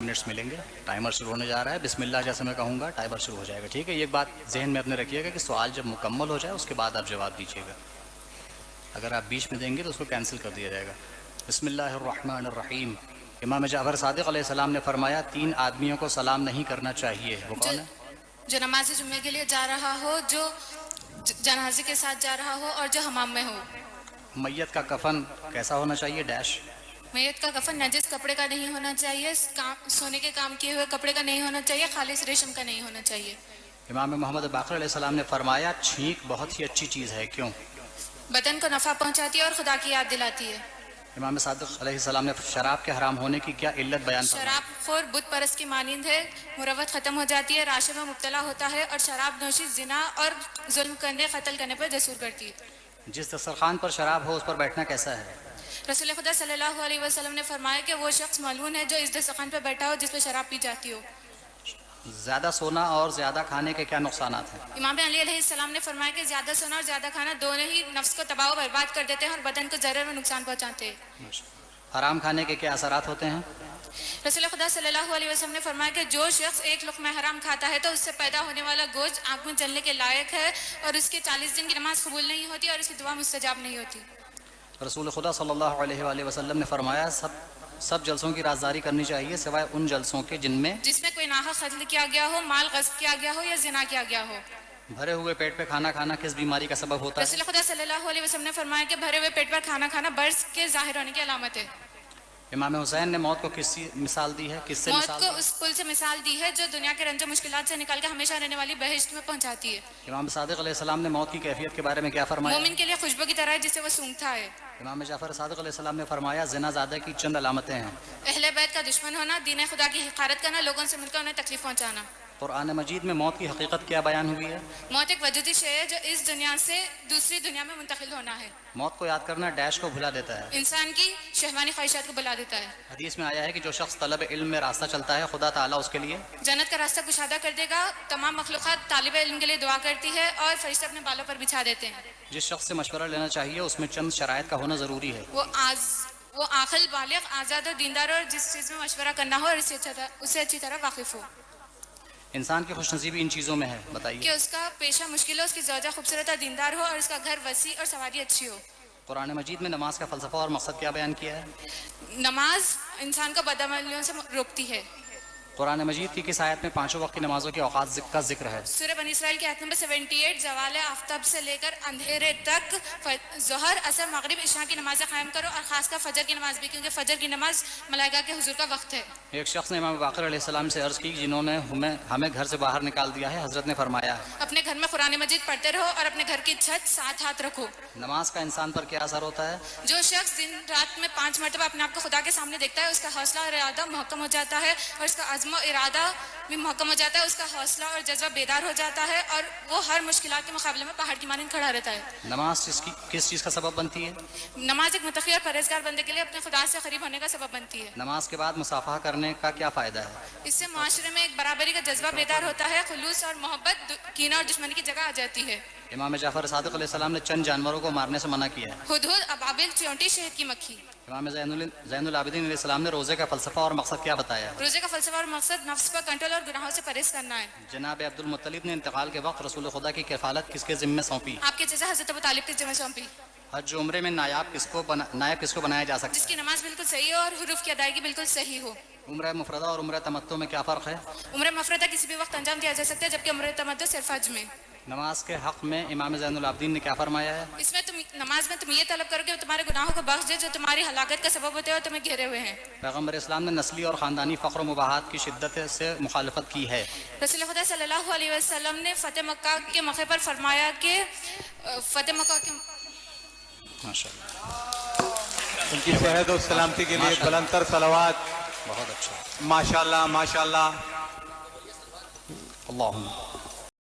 Minutes ملیں گے. Timer شروع ہونے جا رہا ہے. بسم اللہ جیسے میں کہوں گا ٹائمر شروع ہو جائے گا. ٹھیک ہے؟ یہ بات ذہن میں اپنے رکھیے گا کہ سوال جب مکمل ہو جائے اس کے بعد آپ جواب دیجیے گا. اگر آپ بیچ میں دیں گے تو اس کو کینسل کر دیا جائے گا. بسم اللہ الرحمن الرحیم. امام جعفر صادق علیہ السلام نے فرمایا 3 آدمیوں کو سلام نہیں کرنا چاہیے. وہ کون ہے؟ جو نماز جمعے کے لیے جا رہا ہو، جو جنازے کے ساتھ جا رہا ہو، اور جو حمام میں ہو. میت کا کفن کیسا ہونا چاہیے؟ ڈیش. میت کا کفن نجس کپڑے کا نہیں ہونا چاہیے، سونے کے کام کیے ہوئے کپڑے کا نہیں ہونا چاہیے، خالص ریشم کا نہیں ہونا چاہیے. امام محمد باقر علیہ السلام نے فرمایا چھینک بہت ہی اچھی چیز ہے. کیوں؟ بدن کو نفع پہنچاتی ہے اور خدا کی یاد دلاتی ہے. امام صادق علیہ السلام نے شراب کے حرام ہونے کی کیا علت بیان فرمائی؟ شراب خور بت پرست کی مانند ہے، مروت ختم ہو جاتی ہے، راشد میں مبتلا ہوتا ہے، اور شراب نوشی زنا اور ظلم کرنے قتل کرنے پر جسور کرتی ہے. جس دسترخوان پر شراب ہو اس پر بیٹھنا کیسا ہے؟ رسول خدا صلی اللہ علیہ وسلم نے فرمایا کہ وہ شخص ملعون ہے جو اس دسترخوان پہ بیٹھا ہو جس پہ شراب پی جاتی ہو. زیادہ سونا اور زیادہ کھانے کے کیا نقصانات ہیں؟ امام علی علیہ السلام نے فرمایا کہ زیادہ سونا اور زیادہ کھانا دونوں ہی نفس کو تباہ و برباد کر دیتے ہیں اور بدن کو ضرر میں نقصان پہنچاتے ہیں. حرام کھانے کے کیا اثرات ہوتے ہیں؟ رسول خدا صلی اللہ علیہ وسلم نے فرمایا کہ جو شخص ایک لقمہ حرام کھاتا ہے تو اس سے پیدا ہونے والا گوشت آنکھ میں جلنے کے لائق ہے، اور اس کے 40 دن کی نماز قبول نہیں ہوتی اور اس کی دعا مستجاب نہیں ہوتی. رسول خدا صلی اللہ علیہ وآلہ وسلم نے فرمایا سب جلسوں کی رازداری کرنی چاہیے سوائے ان جلسوں کے جن میں کوئی ناحق قتل کیا گیا ہو، مال غصب کیا گیا ہو یا زنا کیا گیا ہو. بھرے ہوئے پیٹ پہ کھانا کھانا کس بیماری کا سبب ہوتا ہے؟ رسول خدا صلی اللہ علیہ وسلم نے فرمایا کہ بھرے ہوئے پیٹ پر کھانا کھانا برس کے ظاہر ہونے کی علامت ہے. امام حسین نے موت کو کس سے مثال دی ہے؟ موت کو اس پل سے مثال دی ہے جو دنیا کے رنج و مشکلات سے نکال کے ہمیشہ رہنے والی بہشت میں پہنچاتی ہے. امام صادق علیہ السلام نے موت کی کیفیت کے بارے میں کیا فرمایا؟ مومن کے لیے خوشبو کی طرح ہے جسے وہ سونگھتا ہے. امام جعفر صادق علیہ السلام نے فرمایا زنا زادہ کی چند علامتیں ہیں. اہل بیت کا دشمن ہونا، دین خدا کی حقارت کرنا، لوگوں سے مل کر انہیں تکلیف پہنچانا. قرآن مجید میں موت کی حقیقت کیا بیان ہوئی ہے؟ موت ایک وجودی شے ہے جو اس دنیا سے دوسری دنیا میں منتقل ہونا ہے. موت کو یاد کرنا ڈیش کو بھلا دیتا ہے. انسان کی شہوانی خواہشات کو بلا دیتا ہے. حدیث میں آیا ہے کہ جو شخص طلب علم میں راستہ چلتا ہے خدا تعالیٰ اس کے لیے جنت کا راستہ کشادہ کر دے گا. تمام مخلوقات طالب علم کے لیے دعا کرتی ہے اور فرشتے اپنے بالوں پر بچھا دیتے ہیں. جس شخص سے مشورہ لینا چاہیے اس میں چند شرائط کا ہونا ضروری ہے. وہ عاقل، بالغ، آزاد اور دیندار، اور جس چیز میں مشورہ کرنا ہو اور اسے اچھی طرح واقف ہو. انسان کی خوش نصیبی ان چیزوں میں ہے. بتائیے. کہ اس کا پیشہ مشکل ہو، اس کی زوجہ خوبصورت اور دیندار ہو، اور اس کا گھر وسیع اور سواری اچھی ہو. قرآن مجید میں نماز کا فلسفہ اور مقصد کیا بیان کیا ہے؟ نماز انسان کو بدعملیوں سے روکتی ہے. قرآن مجید کی کس آیت میں 5 وقت کی نمازوں کے اوقات کا ذکر ہے؟ سورہ بنی اسرائیل کی آیت نمبر 78. زوال آفتاب سے لے کر اندھیرے تک ظہر، عصر، مغرب، عشاء کی نمازیں قائم کرو، اور خاص کر فجر کی نماز بھی، کیونکہ فجر کی نماز ملائکہ کے حضور کا وقت ہے. ایک شخص نے امام باقر علیہ السلام سے عرض کی جنہوں نے ہمیں گھر سے باہر نکال دیا ہے. حضرت نے فرمایا اپنے گھر میں قرآن مجید پڑھتے رہو اور اپنے گھر کی چھت 7 ہاتھ رکھو. نماز کا انسان پر کیا اثر ہوتا ہے؟ جو شخص دن رات میں 5 مرتبہ اپنے آپ کو خدا کے سامنے دیکھتا ہے اس کا حوصلہ اور ارادہ محکم ہو جاتا ہے، اور اس کا عزم و ارادہ بھی محکم ہو جاتا ہے. اس کا حوصلہ اور جذبہ بیدار ہو جاتا ہے اور وہ ہر مشکلات کے مقابلے میں پہاڑ کی مانند کھڑا رہتا ہے. نماز کس چیز کا سبب بنتی ہے؟ نماز ایک متقی اور پرہیزگار بندے کے لیے اپنے خدا سے قریب ہونے کا سبب بنتی ہے. نماز کے بعد مصافحہ کرنے کا کیا فائدہ ہے؟ اس سے معاشرے میں ایک برابری کا جذبہ بیدار ہوتا ہے، خلوص اور محبت کینہ اور دشمنی کی جگہ آ جاتی ہے. امام جعفر صادق علیہ السلام نے چند جانوروں کو مارنے سے منع کیا ہے. ہدہد، ابابل، چیونٹی، شہد کی مکھی. امام زین العابدین علیہ السلام نے روزے کا فلسفہ اور مقصد کیا بتایا؟ روزے کا فلسفہ اور مقصد نفس پر کنٹرول اور گناہوں سے پرہیز کرنا ہے. جناب عبد المطلب نے انتقال کے وقت رسول خدا کی کفالت کس کے ذمہ سونپی؟ آپ کے چچا حضرت ابو طالب کے ذمہ سونپی. حج عمرے میں نائب کس کو بنایا جا سکتا ہے؟ جس کی نماز بالکل صحیح ہو اور حروف کی ادائیگی بالکل صحیح ہو. عمرہ مفردہ اور عمرہ تمتع میں کیا فرق ہے؟ عمرہ مفردہ کسی بھی وقت انجام دیا جا سکتا ہے، جبکہ عمرہ تمتع صرف حج میں. نماز کے حق میں امام زین العابدین نے کیا فرمایا ہے؟ اس میں نماز میں تم یہ طلب کرو کہ وہ تمہارے گناہوں کو بخش دے جو تمہاری ہلاکت کا سبب ہوتے ہیں اور تمہیں گھیرے ہوئے ہیں. پیغمبر اسلام نے نسلی اور خاندانی فقر و مباحات کی شدت سے مخالفت کی ہے. رسول خدا صلی اللہ علیہ وسلم نے فتح مکہ کے موقع پر فرمایا کہ فتح مکہ کے ان کی صحت و سلامتی کے لیے بلند تر صلوات. بہت اچھا. ماشاءاللہ ماشاءاللہ. اللہم